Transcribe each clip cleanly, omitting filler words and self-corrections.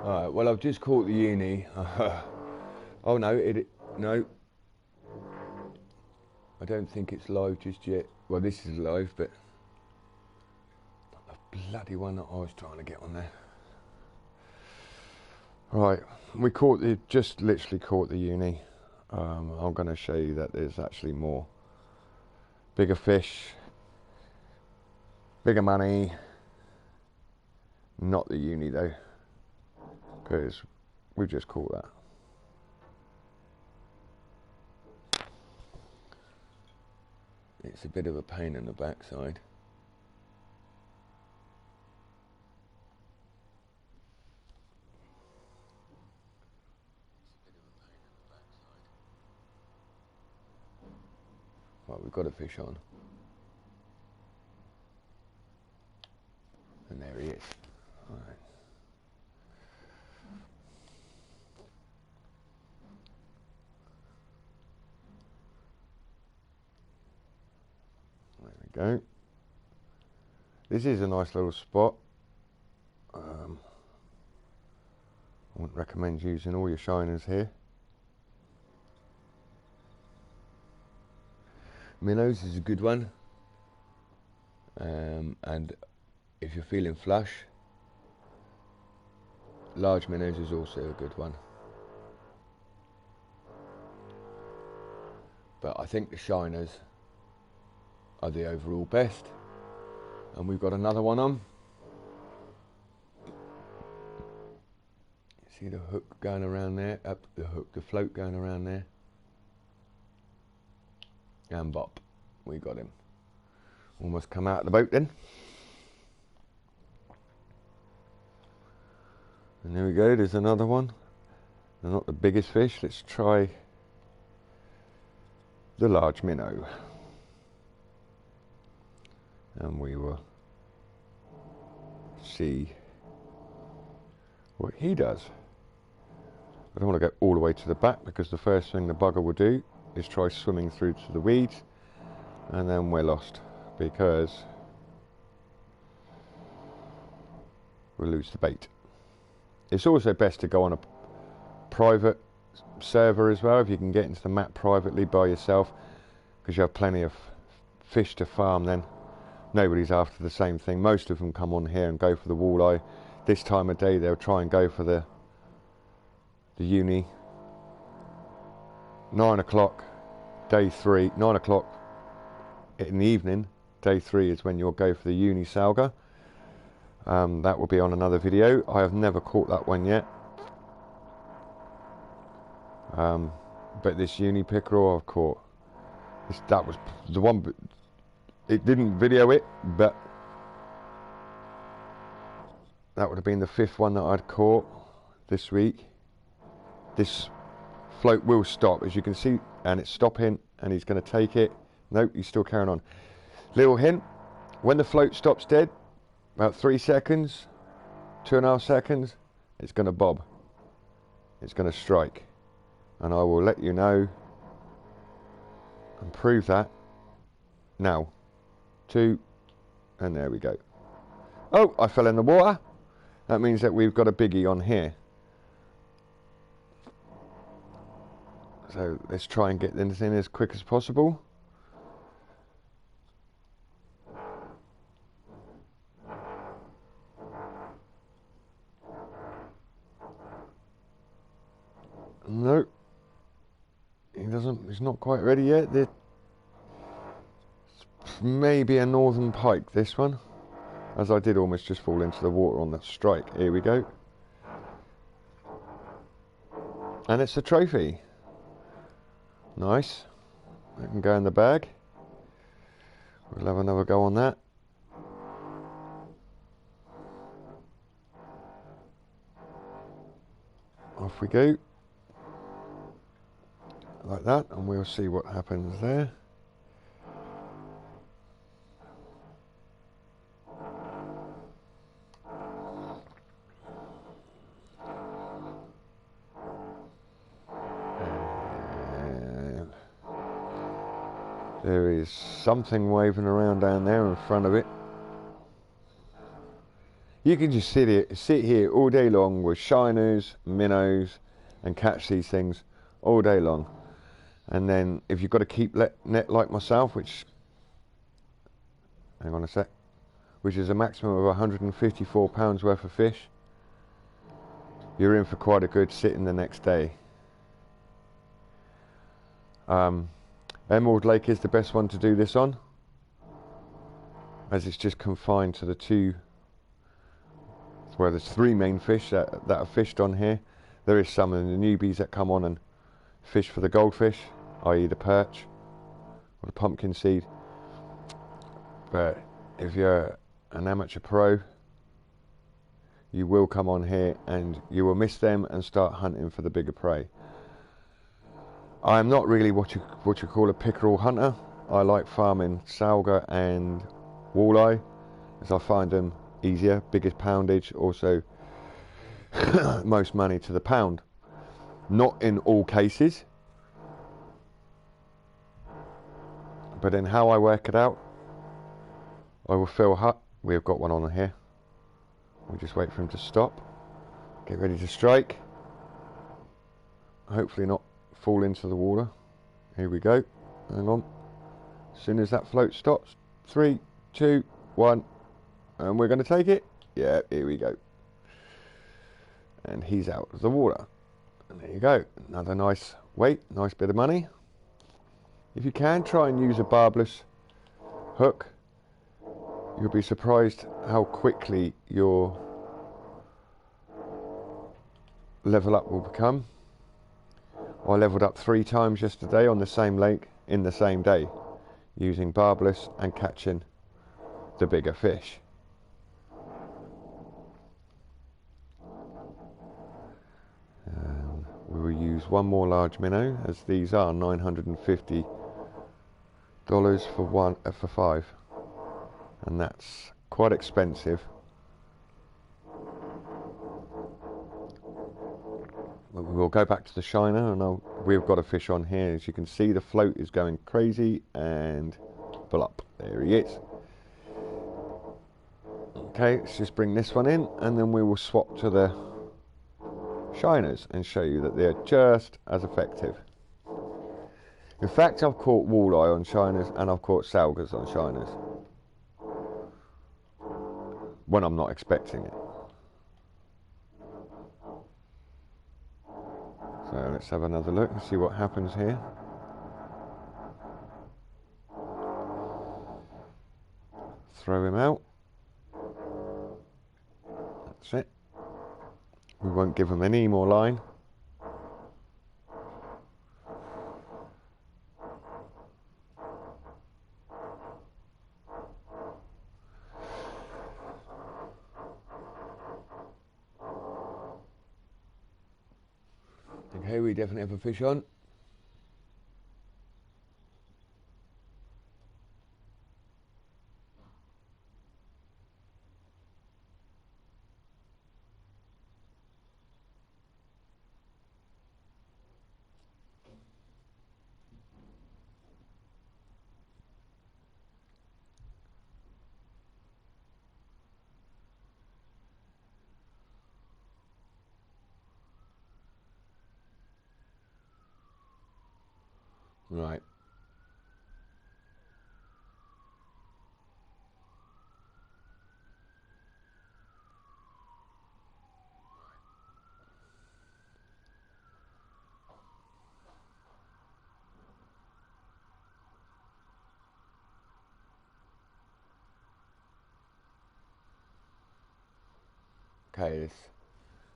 Alright, well I've just caught the uni. Oh no, no. I don't think it's live just yet. Well, this is live, but not the bloody one that I was trying to get on there. Right, we just literally caught the uni. I'm going to show you that there's actually more bigger fish, bigger money. Not the uni though, because we just caught that. It's a bit of a pain in the backside. Right, we've got a fish on. And there he is. All right. There we go. This is a nice little spot. I wouldn't recommend using all your shiners here. Minnows is a good one, and if you're feeling flush, large minnows is also a good one. But I think the shiners are the overall best, and we've got another one on. See the hook going around there, the float going around there. And bop, we got him. Almost come out of the boat then. And there we go, there's another one. They're not the biggest fish. Let's try the large minnow. And we will see what he does. I don't want to go all the way to the back, because the first thing the bugger will do is try swimming through to the weeds, and then we're lost, because we'll lose the bait. It's also best to go on a private server as well, if you can get into the map privately by yourself, because you have plenty of fish to farm then. Nobody's after the same thing. Most of them come on here and go for the walleye. This time of day they'll try and go for the uni. 9 o'clock, day 3, 9 o'clock in the evening, day 3 is when you'll go for the uni salga. That will be on another video. I have never caught that one yet. But this uni pickerel I've caught. That was the one, it didn't video it, but that would have been the 5th one that I'd caught this week. This float will stop, as you can see, and it's stopping, and he's going to take it. Nope, he's still carrying on. Little hint, when the float stops dead, about 3 seconds, 2.5 seconds, it's going to bob. It's going to strike. And I will let you know and prove that now. 2, and there we go. Oh, I fell in the water. That means that we've got a biggie on here. So let's try and get this in as quick as possible. No, he's not quite ready yet. It's maybe a northern pike, this one, as I did almost just fall into the water on that strike. Here we go. And it's a trophy. Nice. That can go in the bag. We'll have another go on that. Off we go. Like that, and we'll see what happens there. There is something waving around down there in front of it. You can just sit here all day long with shiners, minnows, and catch these things all day long. And then if you've got to keep net like myself, which, hang on a sec, which is a maximum of 154 pounds worth of fish, you're in for quite a good sitting the next day. Emerald Lake is the best one to do this on, as it's just confined to the two, where there's three main fish that are fished on here. There is some of the newbies that come on and fish for the goldfish, i.e. the perch or the pumpkin seed. But if you're an amateur pro, you will come on here and you will miss them and start hunting for the bigger prey. I'm not really what you call a pickerel hunter. I like farming salga and walleye, as I find them easier, biggest poundage, also most money to the pound. Not in all cases, but in how I work it out, I will fill hut. We've got one on here. We just wait for him to stop, get ready to strike, hopefully not fall into the water. Here we go, hang on. As soon as that float stops, 3, 2, 1, and we're going to take it. Yeah, here we go. And he's out of the water. And there you go, another nice weight, nice bit of money. If you can, try and use a barbless hook. You'll be surprised how quickly your level up will become. I leveled up 3 times yesterday on the same lake in the same day, using barbless and catching the bigger fish. We will use one more large minnow, as these are $950 for 5, and that's quite expensive. But we'll go back to the shiner, and we've got a fish on here. As you can see, the float is going crazy, and pull up. There he is. Okay, let's just bring this one in, and then we will swap to the shiners and show you that they're just as effective. In fact, I've caught walleye on shiners and I've caught salgas on shiners when I'm not expecting it. So let's have another look and see what happens here. Throw him out. That's it. We won't give them any more line. Okay, we definitely have a fish on. Right. Okay,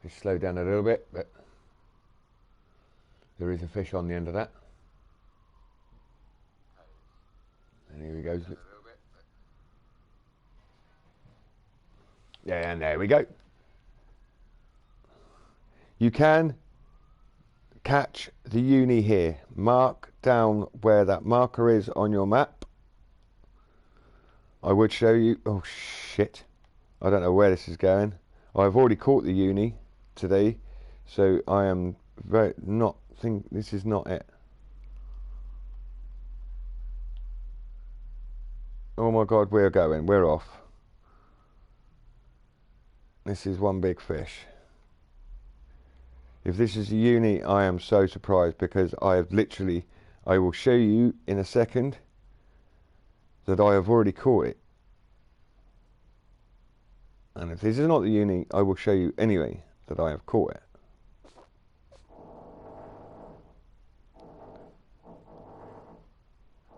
let's slow down a little bit, but there is a fish on the end of that. And here he goes. Yeah, and there we go. You can catch the uni here. Mark down where that marker is on your map. I would show you. Oh shit, I don't know where this is going. I've already caught the uni today, so I am this is not it. Oh my god, we're off. This is one big fish. If this is a uni, I am so surprised, because I have literally, I will show you in a second that I have already caught it. And if this is not the uni, I will show you anyway that I have caught it.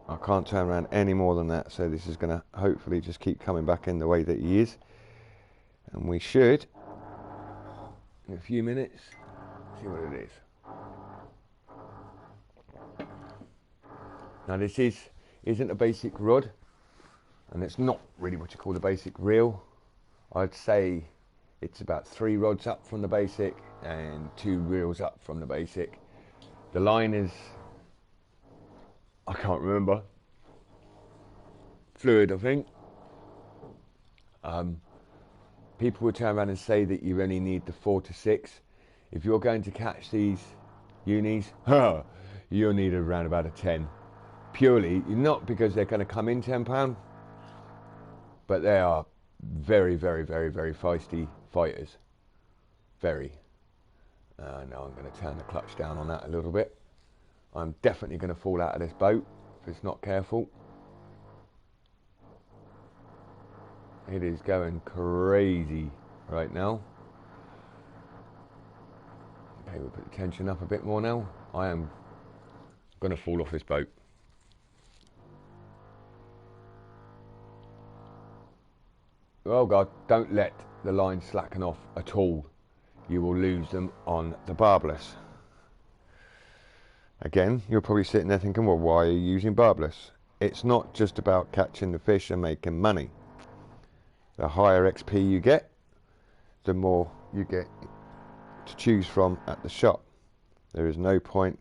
I can't turn around any more than that, so this is going to hopefully just keep coming back in the way that he is. And we should, in a few minutes, see what it is. Now this isn't a basic rod, and it's not really what you call a basic reel. I'd say it's about 3 rods up from the basic and 2 reels up from the basic. The line is, I can't remember, fluid, I think. People will turn around and say that you only need the 4 to 6. If you're going to catch these unis, you'll need around about a 10. Purely, not because they're going to come in £10, but they are very, very, very, very feisty fighters. Very. Now I'm going to turn the clutch down on that a little bit. I'm definitely going to fall out of this boat if it's not careful. It is going crazy right now. Okay, we'll put the tension up a bit more now. I am going to fall off this boat. Oh God, don't let the line slacken off at all. You will lose them on the barbless. Again, you're probably sitting there thinking, well, why are you using barbless? It's not just about catching the fish and making money. The higher XP you get, the more you get to choose from at the shop. There is no point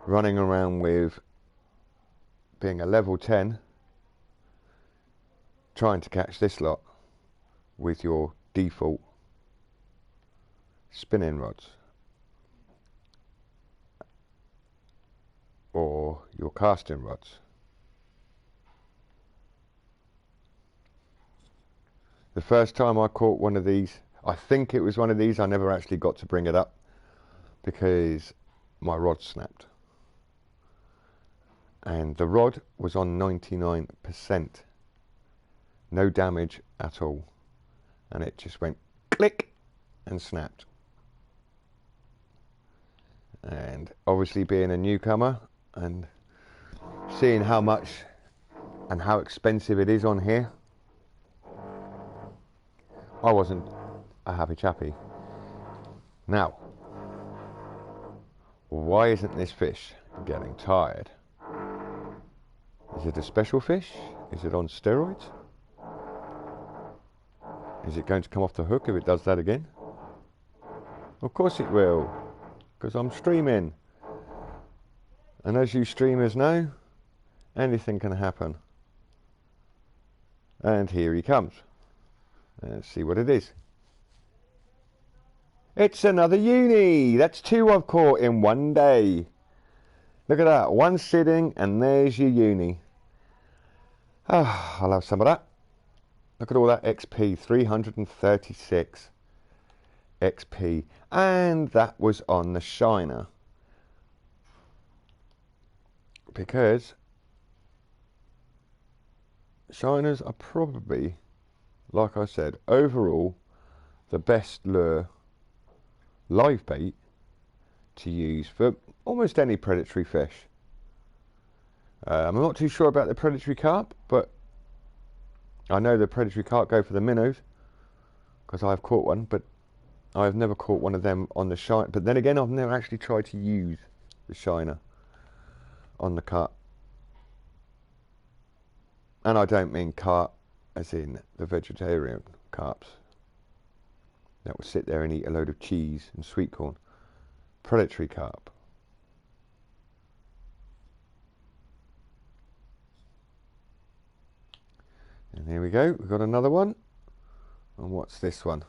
running around with being a level 10 trying to catch this lot with your default spinning rods or your casting rods. The first time I caught one of these, I think it was one of these, I never actually got to bring it up because my rod snapped. And the rod was on 99%. No damage at all. And it just went click and snapped. And obviously being a newcomer and seeing how much and how expensive it is on here, I wasn't a happy chappy. Now, why isn't this fish getting tired? Is it a special fish? Is it on steroids? Is it going to come off the hook if it does that again? Of course it will, because I'm streaming. And as you streamers know, anything can happen. And here he comes. Let's see what it is. It's another uni. That's 2 I've caught in one day. Look at that, 1 sitting and there's your uni. I'll have some of that. Look at all that XP, 336 XP. And that was on the shiner. Because shiners are probably, like I said, overall the best lure, live bait, to use for almost any predatory fish. I'm not too sure about the predatory carp, but I know the predatory carp go for the minnows because I've caught one, but I've never caught one of them on the shiner. But then again, I've never actually tried to use the shiner on the carp. And I don't mean carp as in the vegetarian carps that will sit there and eat a load of cheese and sweet corn. Predatory carp. And here we go, we've got another one. And what's this one?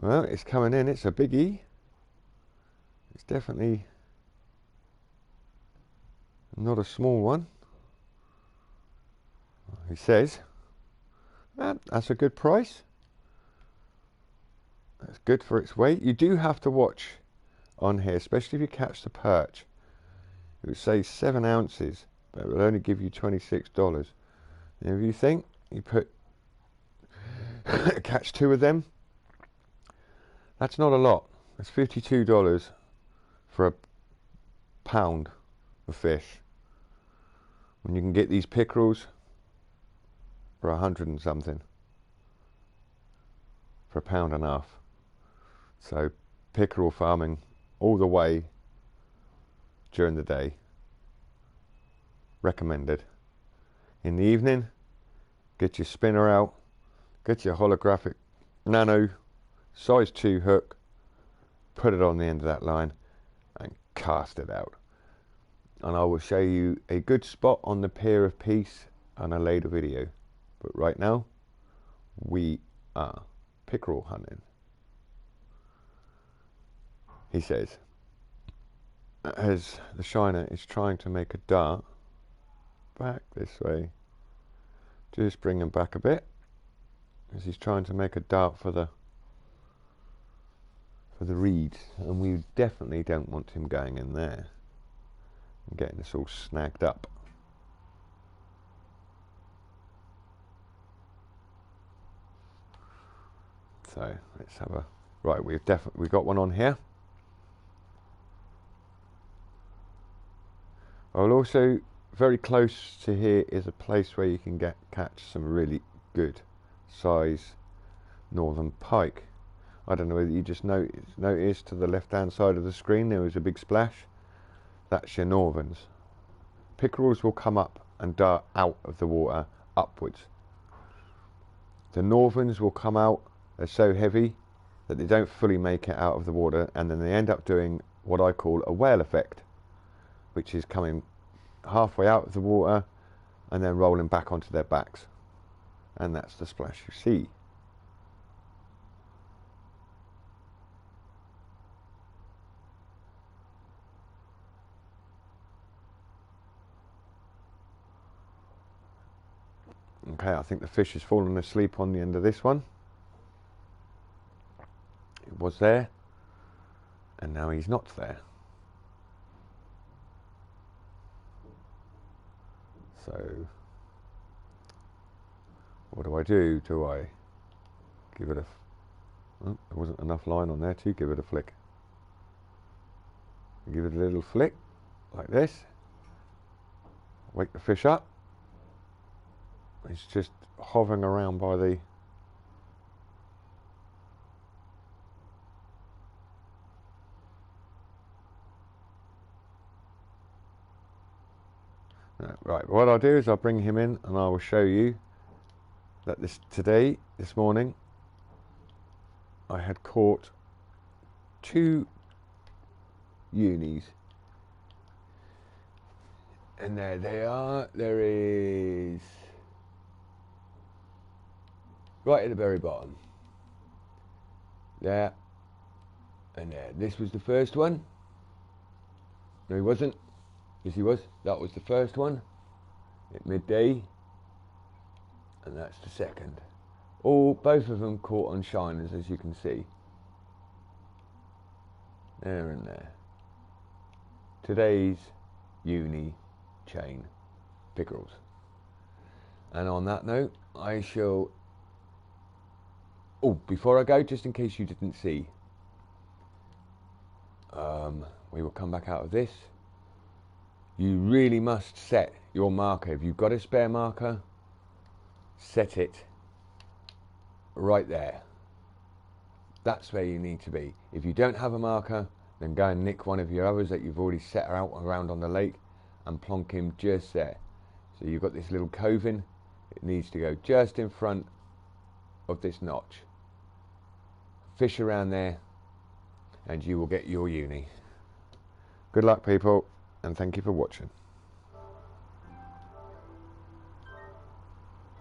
Well, it's coming in, it's a biggie. It's definitely not a small one. He says, that's a good price. It's good for its weight. You do have to watch on here, especially if you catch the perch. It would say 7 ounces, but it will only give you $26. And if you think you put catch 2 of them, that's not a lot. It's $52 for a pound of fish, when you can get these pickerels for 100 and something for £1.50. So pickerel farming all the way during the day, recommended. In the evening, get your spinner out, get your holographic nano size 2 hook, put it on the end of that line and cast it out. And I will show you a good spot on the pier of Peace on a later video. But right now, we are pickerel hunting. He says, as the shiner is trying to make a dart back this way, just bring him back a bit, as he's trying to make a dart for the reeds, and we definitely don't want him going in there and getting us all snagged up. So let's have a right. We've got one on here. I'll also, very close to here is a place where you can catch some really good size northern pike. I don't know whether you just noticed to the left hand side of the screen there was a big splash. That's your northerns. Pickerels will come up and dart out of the water upwards. The northerns will come out, they're so heavy that they don't fully make it out of the water, and then they end up doing what I call a whale effect, which is coming halfway out of the water and then rolling back onto their backs, and that's the splash you see. Okay, I think the fish has fallen asleep on the end of this one. It was there, and now he's not there. So, what do? Do I give it a... Oh, there wasn't enough line on there to give it a flick. Give it a little flick, like this. Wake the fish up. It's just hovering around by the... Right, what I'll do is I'll bring him in and I will show you that this morning, I had caught 2 unis. And there they are. There is... right at the very bottom. There. And there. This was the first one. No, he wasn't. Yes, he was. That was the first one at midday, and that's the second. Both of them caught on shiners, as you can see. There and there. Today's uni chain pickerels. And on that note, I shall... before I go, just in case you didn't see, we will come back out of this. You really must set your marker. If you've got a spare marker, set it right there. That's where you need to be. If you don't have a marker, then go and nick one of your others that you've already set out around on the lake and plonk him just there. So you've got this little cove in. It needs to go just in front of this notch. Fish around there and you will get your uni. Good luck, people, and thank you for watching.